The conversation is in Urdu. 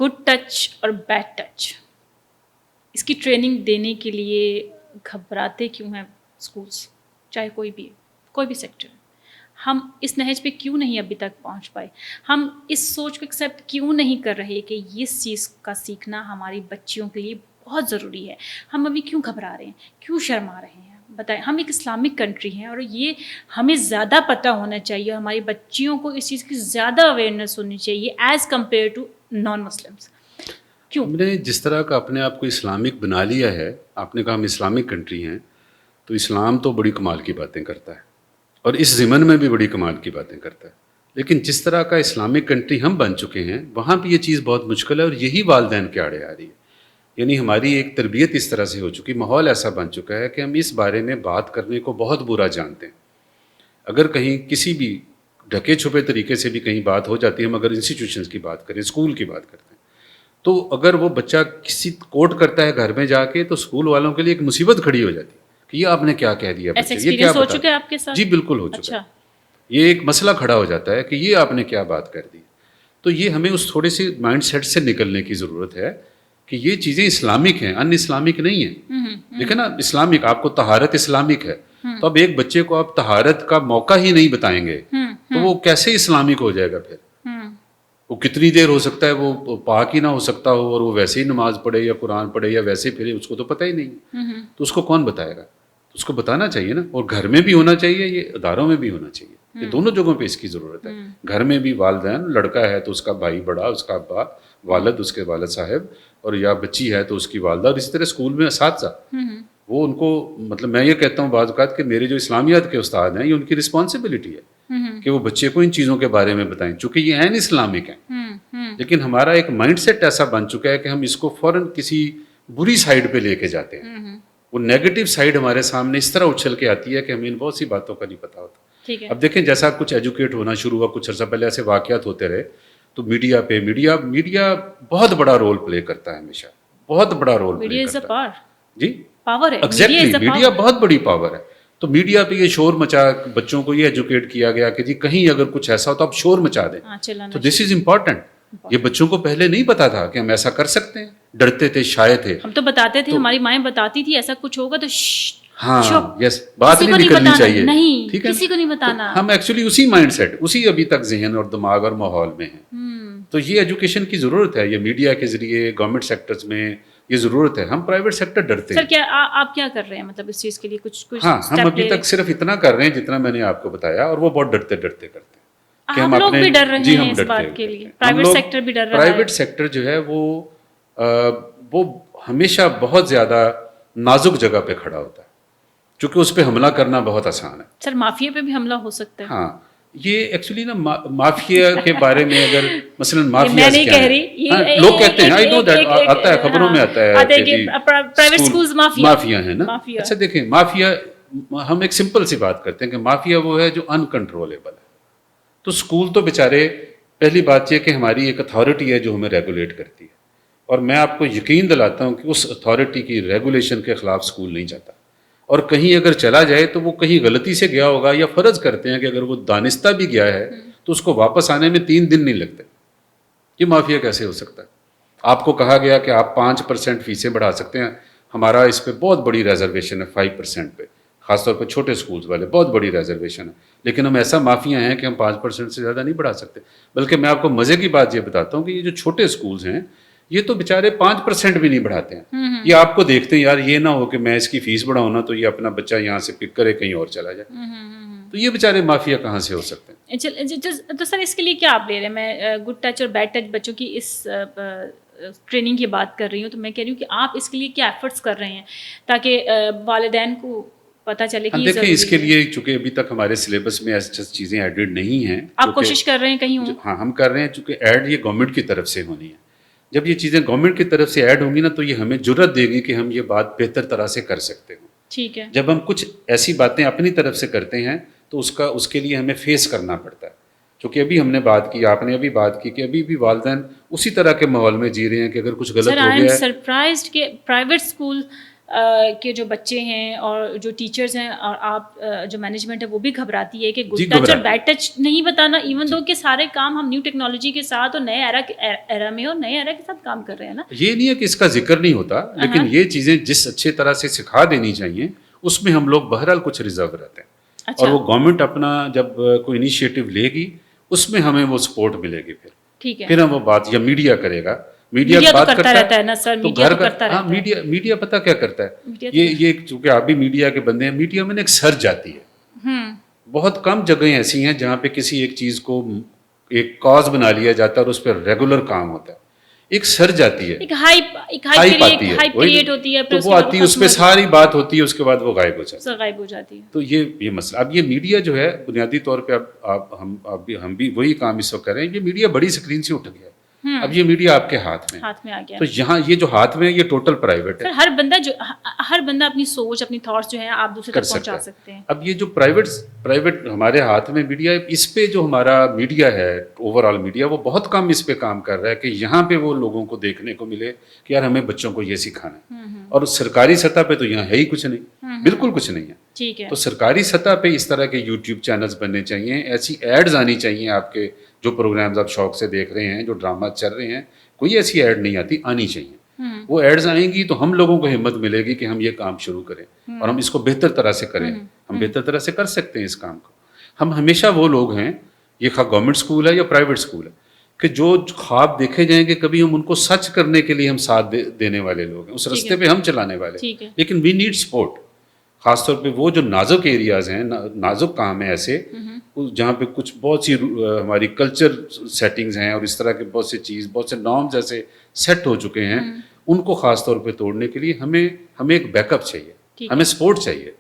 گڈ ٹچ اور بیڈ ٹچ، اس کی ٹریننگ دینے کے لیے گھبراتے کیوں ہیں اسکولس، چاہے کوئی بھی سیکٹر. ہم اس نہج پہ کیوں نہیں ابھی تک پہنچ پائے؟ ہم اس سوچ کو ایکسیپٹ کیوں نہیں کر رہے کہ اس چیز کا سیکھنا ہماری بچیوں کے لیے بہت ضروری ہے؟ ہم ابھی کیوں گھبرا رہے ہیں، کیوں شرما رہے ہیں؟ بتائیں. ہم ایک اسلامک کنٹری ہیں اور یہ ہمیں زیادہ پتہ ہونا چاہیے، ہماری بچیوں کو اس چیز کی زیادہ اویئرنیس ہونی چاہیے as compare to non Muslims. کیوں؟ ہم نے جس طرح کا اپنے آپ کو اسلامک بنا لیا ہے، آپ نے کہا ہم اسلامک کنٹری ہیں، تو اسلام تو بڑی کمال کی باتیں کرتا ہے اور اس ضمن میں بھی بڑی کمال کی باتیں کرتا ہے، لیکن جس طرح کا اسلامک کنٹری ہم بن چکے ہیں وہاں بھی یہ چیز بہت مشکل ہے، اور یہی والدین کے آڑے آ رہی ہے. یعنی ہماری ایک تربیت اس طرح سے ہو چکی، ماحول ایسا بن چکا ہے کہ ہم اس بارے میں بات کرنے کو بہت برا جانتے ہیں. اگر کہیں کسی بھی ڈھکے چھپے طریقے سے بھی کہیں بات ہو جاتی ہے، ہم اگر انسٹیٹیوشنز کی بات کریں، اسکول کی بات کرتے ہیں، تو اگر وہ بچہ کسی کوٹ کرتا ہے گھر میں جا کے تو اسکول والوں کے لیے ایک مصیبت کھڑی ہو جاتی ہے کہ یہ آپ نے کیا کہہ دیا ایسا بچے، یہ کیا ایکسپیرینس ہو بتا. چکا ہے آپ کے ساتھ؟ جی بالکل ہو چکا ہے. یہ ایک مسئلہ کھڑا ہو جاتا ہے کہ یہ آپ نے کیا بات کر دی. تو یہ ہمیں اس تھوڑے سے مائنڈ سیٹ سے نکلنے کی ضرورت ہے کہ یہ چیزیں اسلامک ہیں، ان اسلامک نہیں ہیں. دیکھیں نا، اسلامک آپ کو طہارت اسلامک ہے، تو اب ایک بچے کو آپ طہارت کا موقع ہی نہیں بتائیں گے تو وہ کیسے اسلامک ہو جائے گا؟ پھر وہ کتنی دیر ہو سکتا ہے وہ پاک ہی نہ ہو سکتا ہو اور وہ ویسے ہی نماز پڑھے یا قرآن پڑھے یا ویسے پھرے، اس کو تو پتہ ہی نہیں. تو اس کو کون بتائے گا؟ اس کو بتانا چاہیے نا، اور گھر میں بھی ہونا چاہیے، یہ اداروں میں بھی ہونا چاہیے. یہ دونوں جگہوں پہ اس کی ضرورت ہے. گھر میں بھی والدین، لڑکا ہے تو اس کا بھائی بڑا، اس کا ابا، والد، اس کے والد صاحب، اور یا بچی ہے تو اس کی والدہ، اور اسی طرح اسکول میں اساتذہ. وہ ان کو مطلب میں یہ کہتا ہوں بعض اوقات کہ میرے جو اسلامیات کے استاد ہیں، یہ ان کی رسپانسبلٹی ہے کہ وہ بچے کو ان چیزوں کے بارے میں بتائیں، چونکہ یہ عین اسلامک ہیں. لیکن ہمارا ایک مائنڈ سیٹ ایسا بن چکا ہے کہ ہم اس کو فوراً کسی بری سائڈ پہ لے کے جاتے ہیں. وہ نیگیٹو سائڈ ہمارے سامنے اس طرح اچھل کے آتی ہے کہ ہمیں ان بہت سی باتوں کا نہیں پتہ ہوتا. اب دیکھیں جیسا کچھ ایجوکیٹ ہونا شروع ہوا، کچھ عرصہ پہلے ایسے واقعات ہوتے رہے، تو میڈیا بہت بڑا رول پلے کرتا ہے، ہمیشہ بہت بڑا رول پلے کرتا ہے. جی پاور ہے، ایگزیکٹلی، میڈیا بہت بڑی پاور ہے. تو میڈیا پہ یہ شور مچا، بچوں کو یہ ایجوکیٹ کیا گیا کہ جی کہیں اگر کچھ ایسا ہو تو آپ شور مچا دیں. تو دس از امپورٹنٹ. یہ بچوں کو پہلے نہیں پتا تھا کہ ہم ایسا کر سکتے ہیں، ڈرتے تھے، شائع تھے. ہم تو بتاتے تھے، ہماری مائیں بتاتی تھی ایسا کچھ ہوگا تو ہاں یس، بات نہیں نکلنی چاہیے، ٹھیک ہے، کسی کو نہیں بتانا. ہم ایکچولی اسی مائنڈ سیٹ، اسی ابھی تک ذہن اور دماغ اور ماحول میں ہیں. تو یہ ایجوکیشن کی ضرورت ہے، یہ میڈیا کے ذریعے گورنمنٹ سیکٹرز میں یہ ضرورت ہے. ہم پرائیویٹ سیکٹر ڈرتے ہیں. سر کیا آپ کیا کر رہے ہیں مطلب اس چیز کے لیے کچھ ہاں ہم ابھی تک صرف اتنا کر رہے ہیں جتنا میں نے آپ کو بتایا، اور وہ بہت ڈرتے کرتے ہیں. ہم لوگ بھی ڈر رہے ہیں اس بات کے لیے، پرائیویٹ سیکٹر بھی ڈر رہا ہے. پرائیویٹ سیکٹر جو ہے وہ ہمیشہ بہت زیادہ نازک جگہ پہ کھڑا ہوتا ہے، چونکہ اس پہ حملہ کرنا بہت آسان ہے. سر مافیا پہ بھی حملہ ہو سکتا ہے. ہاں یہ ایکچولی نا مافیا کے بارے میں اگر مثلا مافیا میں نہیں کہہ رہی، لوگ کہتے ہیں، آئی نو دیٹ، آتا ہے خبروں میں آتا ہے کہ پرائیوٹ سکولز مافیا ہے نا. اچھا دیکھیں، مافیا، ہم ایک سمپل سی بات کرتے ہیں کہ مافیا وہ ہے جو انکنٹرولیبل ہے. تو اسکول تو بیچارے، پہلی بات یہ کہ ہماری ایک اتھارٹی ہے جو ہمیں ریگولیٹ کرتی ہے، اور میں آپ کو یقین دلاتا ہوں کہ اس اتھارٹی کی ریگولیشن کے خلاف اسکول نہیں جاتا. اور کہیں اگر چلا جائے تو وہ کہیں غلطی سے گیا ہوگا، یا فرض کرتے ہیں کہ اگر وہ دانستہ بھی گیا ہے تو اس کو واپس آنے میں 3 دن نہیں لگتے. یہ مافیا کیسے ہو سکتا ہے؟ آپ کو کہا گیا کہ آپ 5% فیسیں بڑھا سکتے ہیں، ہمارا اس پہ بہت بڑی ریزرویشن ہے، 5% پہ، خاص طور پہ چھوٹے اسکولز والے بہت بڑی ریزرویشن ہے، لیکن ہم ایسا مافیا ہیں کہ ہم 5% سے زیادہ نہیں بڑھا سکتے. بلکہ میں آپ کو مزے کی بات یہ بتاتا ہوں کہ یہ جو چھوٹے اسکولز ہیں یہ تو بیچارے 5% بھی نہیں بڑھاتے ہیں. یہ آپ کو دیکھتے ہیں، یار یہ نہ ہو کہ میں اس کی فیس بڑھاؤں نا تو یہ اپنا بچہ یہاں سے پک کرے کہیں اور چلا جائے. تو یہ بیچارے مافیا کہاں سے ہو سکتے ہیں؟ تو سر اس کے لیے کیا آپ لے رہے ہیں؟ میں گڈ ٹچ اور بیڈ ٹچ بچوں کی اس ٹریننگ کی بات کر رہی ہوں، تو میں کہہ رہی ہوں کہ آپ اس کے لیے کیا ایفرٹس کر رہے ہیں تاکہ والدین کو پتہ چلے کہ دیکھیں اس کے لیے چونکہ ابھی تک ہمارے سلیبس میں ایسی چیزیں ایڈڈ نہیں ہیں. آپ کوشش کر رہے ہیں کہیں ہوں؟ ہاں ہم کر رہے ہیں، چونکہ ایڈ یہ گورنمنٹ کی طرف سے ہونی ہے. جب یہ چیزیں گورنمنٹ کی طرف سے ایڈ ہوں گی نا تو یہ ہمیں جرأت دے گی کہ ہم یہ بات بہتر طرح سے کر سکتے ہوں. ٹھیک ہے. جب ہم کچھ ایسی باتیں اپنی طرف سے کرتے ہیں تو اس کے لیے ہمیں فیس کرنا پڑتا ہے. چونکہ ابھی ہم نے بات کی، آپ نے ابھی بات کی کہ ابھی بھی والدین اسی طرح کے ماحول میں جی رہے ہیں کہ اگر کچھ غلط ہو گیا ہے. سر آئی ایم سرپرائزڈ کہ پرائیویٹ اسکول کہ جو بچے ہیں اور جو ٹیچرز ہیں اور آپ جو مینجمنٹ ہے وہ بھی گھبراتی ہے کہ گڈ ٹچ اور بیڈ ٹچ نہیں بتانا، ایون دو کہ سارے کام ہم نیو ٹیکنالوجی کے ساتھ اور نئے ایرا میں اور نئے ایرا کے ساتھ کام کر رہے ہیں نا. یہ نہیں ہے کہ اس کا ذکر نہیں ہوتا، لیکن یہ چیزیں جس اچھے طرح سے سکھا دینی چاہیے اس میں ہم لوگ بہرحال کچھ ریزرو رہتے ہیں. اور وہ گورنمنٹ اپنا جب کوئی انیشیٹو لے گی اس میں ہمیں وہ سپورٹ ملے گی. پھر ہم وہ بات یا میڈیا کرے گا، میڈیا بات کرتا رہتا ہے نا سر، میڈیا تو کرتا رہتا ہے. میڈیا پتہ کیا کرتا ہے، یہ چونکہ آپ بھی میڈیا کے بندے ہیں، میڈیا میں ایک سرچ آتی ہے. بہت کم جگہیں ایسی ہیں جہاں پہ کسی ایک چیز کو ایک کاز بنا لیا جاتا ہے اور اس پہ ریگولر کام ہوتا ہے. ایک سرج آتی ہے، ایک ہائپ کریٹ ہوتی ہے، تو وہ آتی ہے، اس پہ ساری بات ہوتی ہے، اس کے بعد وہ غائب ہو جاتی ہے. تو یہ مسئلہ. اب یہ میڈیا جو ہے بنیادی طور پہ ہم بھی وہی کام اس وقت کر رہے ہیں. یہ میڈیا بڑی اسکرین سے اٹھ گیا. اب یہ میڈیا آپ کے ہاتھ میں آ گیا. تو یہاں یہ جو ہاتھ میں ہے یہ ٹوٹل پرائیویٹ ہے. ہر بندہ اپنی سوچ، اپنی تھاٹس جو ہیں آپ دوسرے تک پہنچا سکتے ہیں. اب یہ جو پرائیویٹ ہمارے ہاتھ میں میڈیا ہے، اس پہ جو ہمارا میڈیا ہے اوور آل میڈیا وہ بہت کم اس پہ کام کر رہا ہے کہ یہاں پہ وہ لوگوں کو دیکھنے کو ملے کہ یار ہمیں بچوں کو یہ سکھانا ہے. اور سرکاری سطح پہ تو یہاں ہے ہی کچھ نہیں، بالکل کچھ نہیں ہے. تو سرکاری سطح پہ اس طرح کے یوٹیوب چینلز بننے چاہیے، ایسی ایڈز آنی چاہیے. آپ کے جو پروگرامز آپ شوق سے دیکھ رہے ہیں، جو ڈرامہ چل رہے ہیں، کوئی ایسی ایڈ نہیں آنی چاہیے. وہ ایڈز آئیں گی تو ہم لوگوں کو ہمت ملے گی کہ ہم یہ کام شروع کریں اور ہم اس کو بہتر طرح سے کریں. ہم بہتر طرح سے کر سکتے ہیں اس کام کو. ہم ہمیشہ وہ لوگ ہیں، یہ گورنمنٹ اسکول ہے یا پرائیویٹ اسکول ہے، کہ جو خواب دیکھے جائیں گے کبھی ہم ان کو سچ کرنے کے لیے ہم ساتھ دینے والے لوگ ہیں، اس رستے پہ ہم چلانے والے. لیکن وی نیڈ سپورٹ. خاص طور پہ وہ جو نازک ایریاز ہیں، نازک کام ہیں ایسے جہاں پہ کچھ بہت سی ہماری کلچر سیٹنگز ہیں اور اس طرح کے بہت سے نارمز ایسے سیٹ ہو چکے ہیں، ان کو خاص طور پہ توڑنے کے لیے ہمیں ایک بیک اپ چاہیے، ہمیں سپورٹ چاہیے.